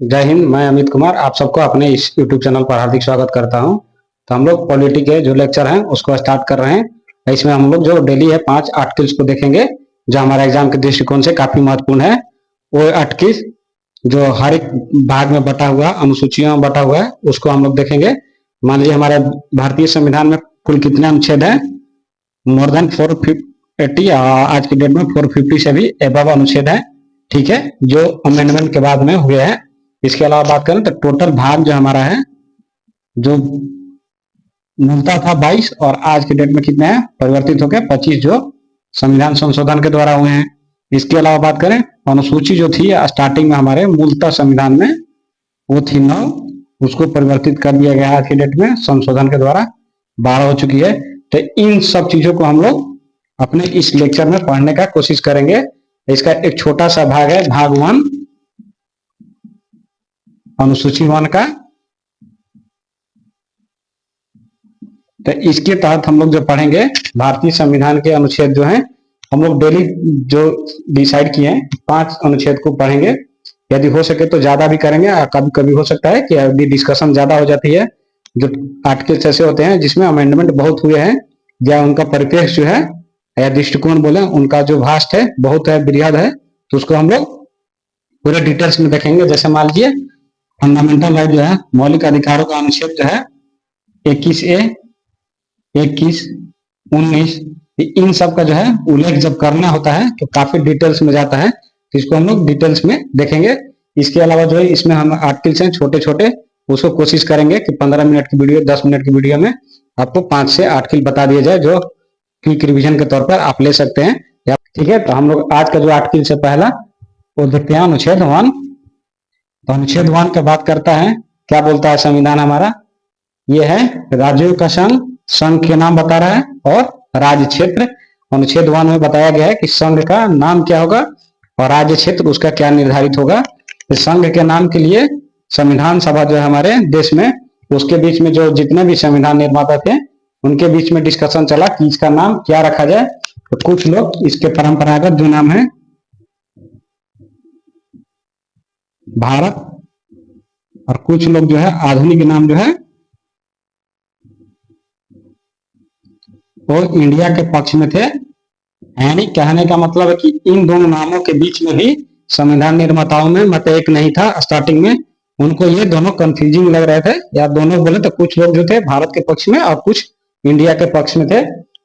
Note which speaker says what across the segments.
Speaker 1: जय हिंद। मैं अमित कुमार आप सबको अपने इस यूट्यूब चैनल पर हार्दिक स्वागत करता हूं। तो हम लोग पॉलिटी के जो लेक्चर हैं उसको स्टार्ट कर रहे हैं। इसमें हम लोग जो डेली है 5 आर्टिकल्स को देखेंगे जो हमारे एग्जाम के दृष्टिकोण से काफी महत्वपूर्ण है। वो आर्टिकल्स जो हर एक भाग में बटा हुआ अनुसूचियों में बटा हुआ है उसको हम लोग देखेंगे। मान लीजिए हमारे भारतीय संविधान में कुल कितने अनुच्छेद है? More than 480। आज की डेट में 450 से भी एबव अनुच्छेद है। ठीक है, जो अमेंडमेंट के बाद में हुए हैं। इसके अलावा बात करें तो टोटल भाग जो हमारा है, जो मूलतः था 22 और आज के डेट में कितने हैं परिवर्तित होकर 25 जो संविधान संशोधन के द्वारा हुए हैं। इसके अलावा बात करें अनुसूची जो थी स्टार्टिंग में हमारे मूलतः संविधान में वो थी 9, उसको परिवर्तित कर दिया गया आज की डेट में संशोधन के द्वारा 12 हो चुकी है। तो इन सब चीजों को हम लोग अपने इस लेक्चर में पढ़ने का कोशिश करेंगे। इसका एक छोटा सा भाग है, भाग 1 अनुसूची 1 का। तो इसके तहत हम लोग जो पढ़ेंगे भारतीय संविधान के अनुच्छेद जो हैं, हम लोग डेली जो डिसाइड किए हैं 5 अनुच्छेद को पढ़ेंगे। यदि हो सके तो ज्यादा भी करेंगे, कभी कभी हो सकता है कि अभी डिस्कशन ज्यादा हो जाती है। जो आर्टिकल्स ऐसे होते हैं जिसमें अमेंडमेंट बहुत हुए हैं या उनका परिप्रेक्ष्य जो है या दृष्टिकोण बोले उनका जो भास्ट है बहुत है, बृहद है, तो उसको हम लोग पूरे डिटेल्स में देखेंगे। जैसे मान लीजिए फंडामेंटल राइट जो है मौलिक अधिकारों का अनुच्छेद जो है 21A 21 19, इन सब का जो है उल्लेख जब करना होता है तो काफी डिटेल्स में जाता है, तो इसको हम लोग डिटेल्स में देखेंगे। इसके अलावा जो है इसमें हम आर्टिकल्स हैं छोटे छोटे, उसको कोशिश करेंगे कि 15 मिनट की वीडियो 10 मिनट की वीडियो में आपको 5 से आर्टिकल बता दिया जाए जो क्विक रिवीजन के तौर पर आप ले सकते हैं। ठीक है, तो हम लोग आज का जो आर्टिकल से पहला वो देखते हैं अनुच्छेद 1। तो अनुच्छेद 1 का बात करता है, क्या बोलता है संविधान हमारा? ये है राज्यों का संघ, संघ के नाम बता रहा है, और राज्य क्षेत्र। अनुच्छेद 1 में बताया गया है कि संघ का नाम क्या होगा और राज्य क्षेत्र उसका क्या निर्धारित होगा। तो संघ के नाम के लिए संविधान सभा जो है हमारे देश में, उसके बीच में जो जितने भी संविधान निर्माता थे उनके बीच में डिस्कशन चला कि इसका नाम क्या रखा जाए। तो कुछ लोग इसके परंपरागत जो नाम है भारत, और कुछ लोग जो है आधुनिक नाम जो है वो इंडिया के पक्ष में थे। यानी कहने का मतलब है कि इन दोनों नामों के बीच में भी संविधान निर्माताओं में मत एक नहीं था। स्टार्टिंग में उनको ये दोनों कंफ्यूजिंग लग रहे थे, या दोनों बोले तो कुछ लोग जो थे भारत के पक्ष में और कुछ इंडिया के पक्ष में थे।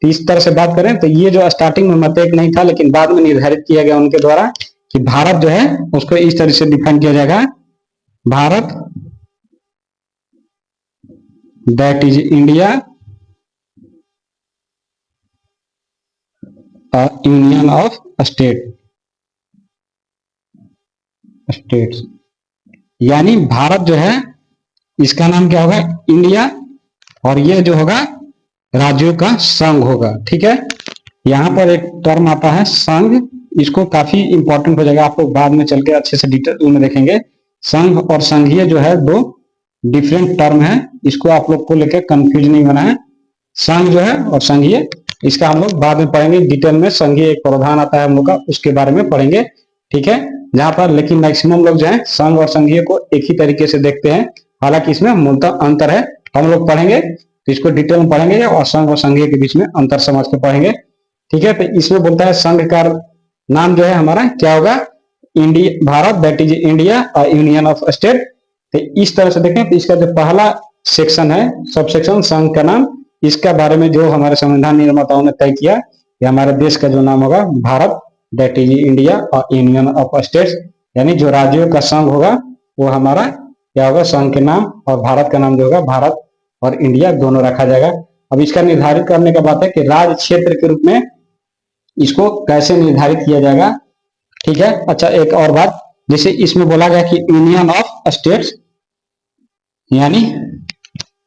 Speaker 1: इस तरह से बात करें तो ये जो स्टार्टिंग में मत एक नहीं था, लेकिन बाद में निर्धारित किया गया उनके द्वारा कि भारत जो है उसको इस तरह से डिफाइन किया जाएगा, Bharat that is India union of states. यानी भारत जो है इसका नाम क्या होगा? इंडिया, और ये जो होगा राज्यों का संघ होगा। ठीक है, यहां पर एक टर्म आता है संघ, इसको काफी इंपॉर्टेंट हो जाएगा, आपको बाद में चल के अच्छे से डिटेल में देखेंगे। संघ और संघीय जो है दो डिफरेंट टर्म है, इसको आप लोग को लेकर कंफ्यूज नहीं होना है। संघ जो है और संघीय, इसका हम लोग बाद में पढ़ेंगे डिटेल में। संघीय एक प्रावधान आता है हम लोग का, उसके बारे में पढ़ेंगे। ठीक है, जहां पर लेकिन मैक्सिमम लोग जो है संघ और संघीय को एक ही तरीके से देखते हैं, हालांकि इसमें मूलतः अंतर है। हम लोग पढ़ेंगे तो इसको डिटेल में पढ़ेंगे और संघ और संघीय के बीच में अंतर समझ के पढ़ेंगे। ठीक है, तो इसमें बोलता है संघ का नाम जो है हमारा क्या होगा? India, Bharat that is India और यूनियन ऑफ स्टेट। तो इस तरह से देखें तो इसका जो पहला सेक्शन है, सब सेक्शन संघ का नाम, इसका बारे में जो हमारे संविधान निर्माताओं ने तय किया कि हमारे देश का जो नाम होगा भारत दैट इज इंडिया और यूनियन ऑफ स्टेट्स, यानी जो राज्यों का संघ होगा वो हमारा क्या होगा? संघ के नाम, और भारत का नाम जो होगा भारत और इंडिया दोनों रखा जाएगा। अब इसका निर्धारित करने का बात है कि राज्य क्षेत्र के रूप में इसको कैसे निर्धारित किया जाएगा। ठीक है, अच्छा एक और बात, जैसे इसमें बोला गया कि यूनियन ऑफ स्टेट्स यानी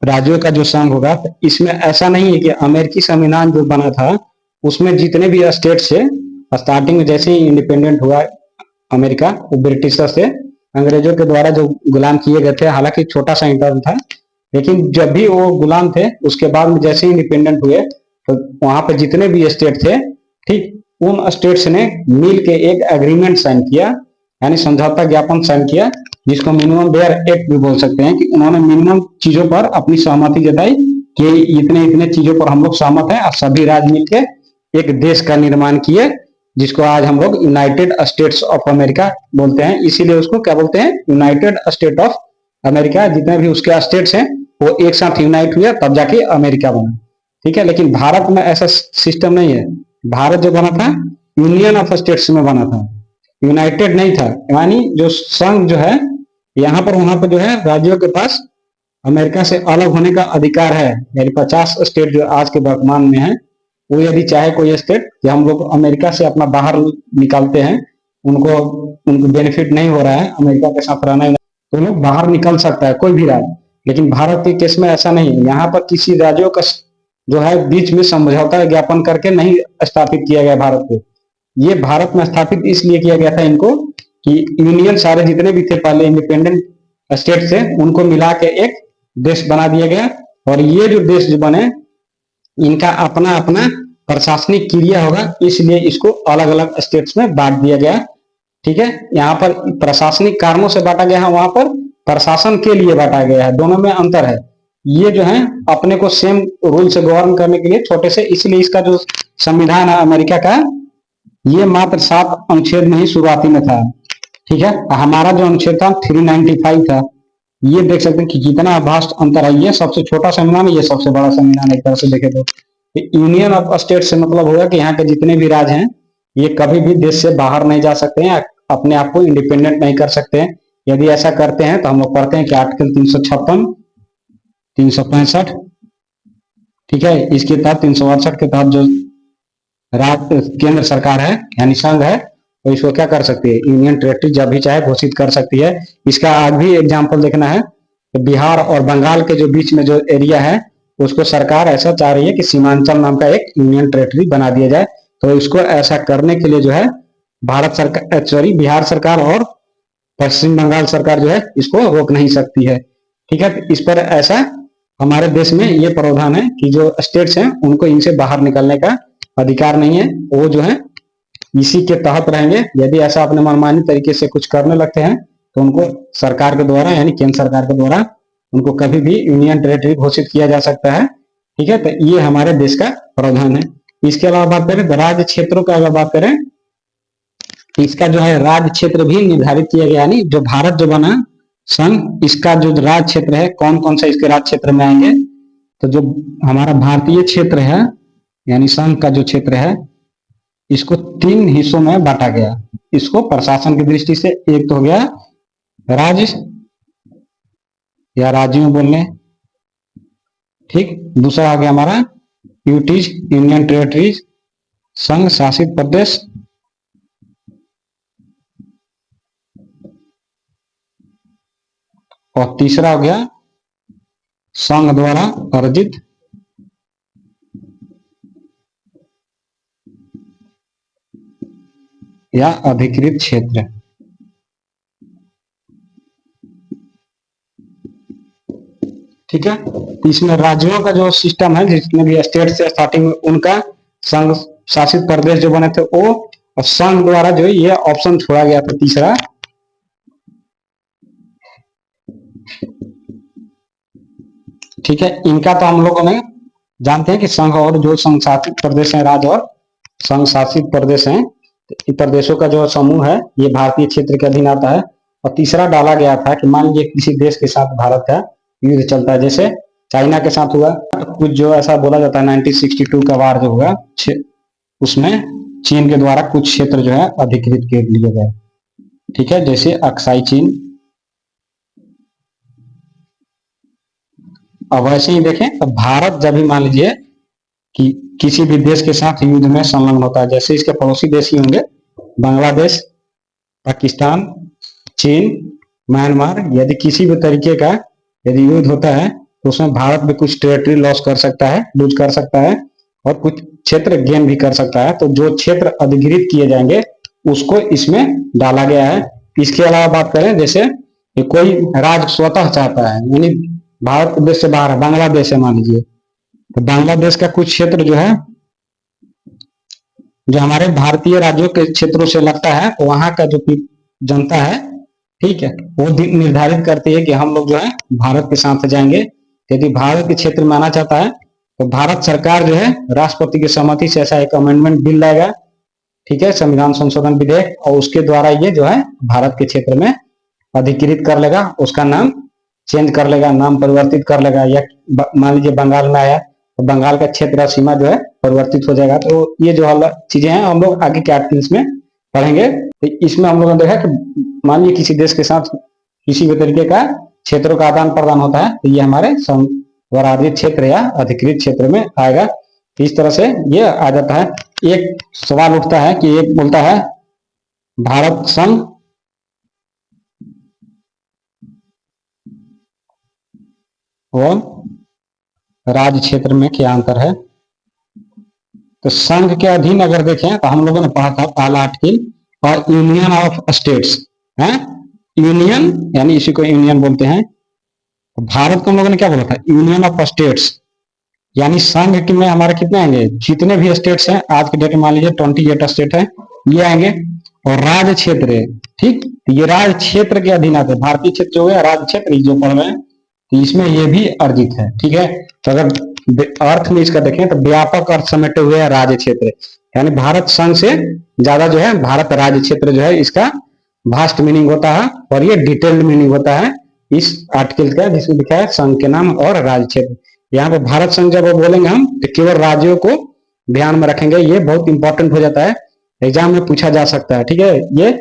Speaker 1: राज्यों का जो संघ होगा, इसमें ऐसा नहीं है कि अमेरिकी संविधान जो बना था उसमें जितने भी स्टेट से स्टार्टिंग में जैसे ही इंडिपेंडेंट हुआ अमेरिका, वो ब्रिटिशर से अंग्रेजों के द्वारा जो गुलाम किए गए थे, हालांकि छोटा सा इंटर्म था, लेकिन जब भी वो गुलाम थे उसके बाद में जैसे ही इंडिपेंडेंट हुए तो वहां पे जितने भी स्टेट थे, ठीक, उन स्टेट्स ने मिल के एक एग्रीमेंट साइन किया, यानी समझौता ज्ञापन साइन किया जिसको मिनिमम बेयर एक्ट भी बोल सकते हैं, कि उन्होंने मिनिमम चीजों पर अपनी सहमति जताई कि इतने इतने चीजों पर हम लोग सहमत हैं, और सभी राज्य मिलकर एक देश का निर्माण किए, जिसको आज हम लोग यूनाइटेड स्टेट्स ऑफ अमेरिका बोलते हैं। इसीलिए उसको क्या बोलते हैं, यूनाइटेड स्टेट ऑफ अमेरिका। जितने भी उसके स्टेट्स हैं वो एक साथ यूनाइट हुए तब जाके अमेरिका बना। ठीक है, लेकिन भारत में ऐसा सिस्टम नहीं है। भारत जो बना था यूनियन ऑफ स्टेट्स में बना था, यूनाइटेड नहीं था। यानी जो संघ जो है यहाँ पर वहां पर जो है राज्यों के पास अमेरिका से अलग होने का अधिकार है। यानी 50 स्टेट जो आज के वर्तमान में है, वो यदि चाहे कोई स्टेट कि हम लोग अमेरिका से अपना बाहर निकालते हैं, उनको उनको बेनिफिट नहीं हो रहा है अमेरिका के साथ रहना, तो लोग बाहर निकल सकता है कोई भी राज्य। लेकिन भारत के केस में ऐसा नहीं है। यहाँ पर किसी राज्यों का जो है बीच में समझौता ज्ञापन करके नहीं स्थापित किया गया भारत को। ये भारत में स्थापित इसलिए किया गया था इनको कि यूनियन सारे जितने भी थे पहले इंडिपेंडेंट स्टेट से, उनको मिला के एक देश बना दिया गया। और ये जो देश जो बने, इनका अपना अपना प्रशासनिक क्रिया होगा, इसलिए इसको अलग अलग स्टेट्स में बांट दिया गया। ठीक है, यहाँ पर प्रशासनिक कारणों से बांटा गया है, वहां पर प्रशासन के लिए बांटा गया है। दोनों में अंतर है। ये जो है अपने को सेम रूल से गवर्न करने के लिए छोटे से, इसलिए इसका जो संविधान है अमेरिका का, ये मात्र 7 अनुच्छेद में ही शुरुआती में था। ठीक है, हमारा जो अनुच्छेद था 395 था। ये देख सकते हैं कि कितना वास्ट अंतर है। ये सबसे छोटा संविधान है, ये सबसे बड़ा संविधान है एक तरह से देखे तो। यूनियन ऑफ स्टेट से मतलब होगा कि यहाँ के जितने भी राज्य हैं ये कभी भी देश से बाहर नहीं जा सकते हैं, अपने आप को इंडिपेंडेंट नहीं कर सकते हैं। यदि ऐसा करते हैं तो हम लोग पढ़ते हैं कि आर्टिकल 356, 365, ठीक है, इसके तहत 368 के तहत जो केंद्र सरकार है यानी संघ है, तो इसको क्या कर सकती है, यूनियन टेरिटरी जब भी चाहे घोषित कर सकती है। इसका आज भी एग्जाम्पल देखना है, तो बिहार और बंगाल के जो बीच में जो एरिया है उसको सरकार ऐसा चाह रही है कि सीमांचल नाम का एक यूनियन टेरिटरी बना दिया जाए। तो इसको ऐसा करने के लिए जो है भारत सरकार, सॉरी, बिहार सरकार और पश्चिम बंगाल सरकार जो है इसको रोक नहीं सकती है। ठीक है, इस पर ऐसा हमारे देश में ये प्रावधान है कि जो स्टेट्स हैं उनको इनसे बाहर निकलने का अधिकार नहीं है। वो जो है इसी के तहत रहेंगे। यदि ऐसा अपने मनमानी तरीके से कुछ करने लगते हैं तो उनको सरकार के द्वारा यानी केंद्र सरकार के द्वारा उनको कभी भी यूनियन टेरिटरी घोषित किया जा सकता है। ठीक है, तो ये हमारे देश का प्रावधान है। इसके अलावा बात करें तो राज्य क्षेत्रों का अगर बात करें तो इसका जो है राज्य क्षेत्र भी निर्धारित किया गया। यानी जो भारत जो बना संघ, इसका जो राज्य क्षेत्र है, कौन कौन सा इसके राज्य क्षेत्र में आएंगे, तो जो हमारा भारतीय क्षेत्र है यानी संघ का जो क्षेत्र है, इसको 3 हिस्सों में बांटा गया। इसको प्रशासन की दृष्टि से एक तो हो गया राज्य या राज्यों में बोलने, ठीक। दूसरा हो गया हमारा यूटीज, यूनियन टेरिटरीज, संघ शासित प्रदेश। और तीसरा हो गया संघ द्वारा अर्जित या अधिकृत क्षेत्र। ठीक है, तो इसमें राज्यों का जो सिस्टम है, जितने भी स्टेट से स्टार्टिंग में उनका संघ शासित प्रदेश जो बने थे वो, और संघ द्वारा जो ये ऑप्शन छोड़ा गया था तीसरा, ठीक है। इनका तो हम लोगों ने जानते हैं कि संघ और जो संघ शासित प्रदेश हैं, राज्य और संघ शासित प्रदेश हैं, इन प्रदेशों का जो समूह है ये भारतीय क्षेत्र के अधीन आता है। और तीसरा डाला गया था कि मान लीजिए किसी देश के साथ भारत का युद्ध चलता है, जैसे चाइना के साथ हुआ, तो कुछ जो ऐसा बोला जाता है 1962 का वार जो हुआ, उसमें चीन के द्वारा कुछ क्षेत्र जो है अधिकृत कर लिए गए। ठीक है, जैसे अक्साई चीन। अब वैसे ही देखें तो भारत जब भी मान लीजिए कि किसी भी देश के साथ युद्ध में संलग्न होता है, जैसे इसके पड़ोसी देश ही होंगे बांग्लादेश, पाकिस्तान, चीन, म्यांमार, यदि किसी भी तरीके का यदि युद्ध होता है तो उसमें भारत भी कुछ टेरिटरी लॉस कर सकता है, लूज कर सकता है, और कुछ क्षेत्र गेन भी कर सकता है। तो जो क्षेत्र अधिकृत किए जाएंगे उसको इसमें डाला गया है। इसके अलावा बात करें, जैसे कोई राज्य स्वतः चाहता है, यानी भारत देश से बाहर है, बांग्लादेश है मान लीजिए, तो बांग्लादेश का कुछ क्षेत्र जो है जो हमारे भारतीय राज्यों के क्षेत्रों से लगता है, वहां का जो जनता है, ठीक है, वो निर्धारित करती है कि हम लोग जो है भारत के साथ जाएंगे। यदि भारत के क्षेत्र में आना चाहता है तो भारत सरकार जो है राष्ट्रपति की सहमति से ऐसा एक अमेंडमेंट बिल लाएगा, ठीक है, संविधान संशोधन विधेयक, और उसके द्वारा ये जो है भारत के क्षेत्र में अधिकृत कर लेगा, उसका नाम चेंज कर लेगा, नाम परिवर्तित कर लेगा। या मान लीजिए बंगाल में आया तो बंगाल का क्षेत्र सीमा जो है परिवर्तित हो जाएगा। तो ये जो चीजें हैं हम लोग आगे के आर्टिकल्स में पढ़ेंगे। तो इसमें हम लोगों ने देखा कि मान लीजिए किसी देश के साथ किसी भी तरीके का क्षेत्रों का आदान प्रदान होता है तो ये हमारे स्वराज्यित क्षेत्र या अधिकृत क्षेत्र में आएगा। इस तरह से ये आ जाता है। एक सवाल उठता है कि एक बोलता है भारत संघ और राज्य क्षेत्र में क्या अंतर है। तो संघ के अधीन अगर देखें तो हम लोगों ने पढ़ा था पहला आर्टिकल और यूनियन ऑफ स्टेट्स है। यूनियन यानी इसी को यूनियन बोलते हैं। भारत को हम लोगों ने क्या बोला था, यूनियन ऑफ स्टेट्स, यानी संघ के में हमारे कितने आएंगे, जितने भी स्टेट्स हैं आज के डेट में मान लीजिए 28 स्टेट है ये आएंगे। और राज्य क्षेत्र है, ठीक, तो ये राज्य क्षेत्र के अधीन आते हैं। भारतीय क्षेत्र हो गया, राज्य क्षेत्र जो पढ़ रहे हैं तो इसमें ये भी अर्जित है, ठीक है। तो अगर अर्थ में इसका देखें तो व्यापक अर्थ समेटे हुए है राज्य क्षेत्र, यानी भारत संघ से ज्यादा जो है भारत राज्य क्षेत्र जो है इसका वास्ट मीनिंग होता है और ये डिटेल्ड मीनिंग होता है इस आर्टिकल का, जिसमें लिखा है संघ के नाम और राज्य क्षेत्र। यहाँ पे भारत संघ जब बोलेंगे हम तो केवल राज्यों को ध्यान में रखेंगे, ये बहुत इंपॉर्टेंट हो जाता है, एग्जाम में पूछा जा सकता है, ठीक है। ये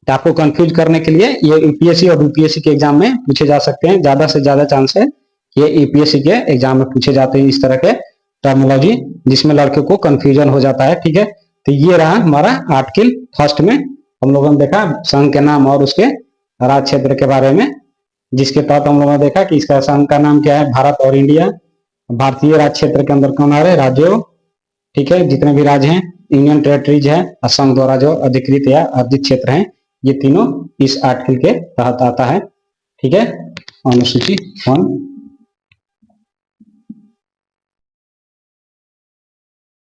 Speaker 1: आपको कंफ्यूज करने के लिए ये यूपीएससी और यूपीएससी के एग्जाम में पूछे जा सकते हैं, ज्यादा से ज्यादा चांस है ये यूपीएससी के एग्जाम में पूछे जाते हैं इस तरह के टर्मिनोलॉजी जिसमें लड़के को कंफ्यूजन हो जाता है, ठीक है। तो ये रहा हमारा आर्टिकल फर्स्ट में हम लोगों ने देखा संघ के नाम और उसके राज्य क्षेत्र के बारे में, जिसके तहत हम लोगों ने देखा कि इसका संघ का नाम क्या है, भारत और इंडिया। भारतीय राज्य क्षेत्र के अंदर कौन आ रहे, राज्यों, ठीक है, जितने भी राज्य हैं, यूनियन टेरिटरीज है, असम द्वारा जो अधिकृत या अर्जित क्षेत्र हैं, ये तीनों इस आर्टिकल के तहत आता है, ठीक है। अनुसूची 1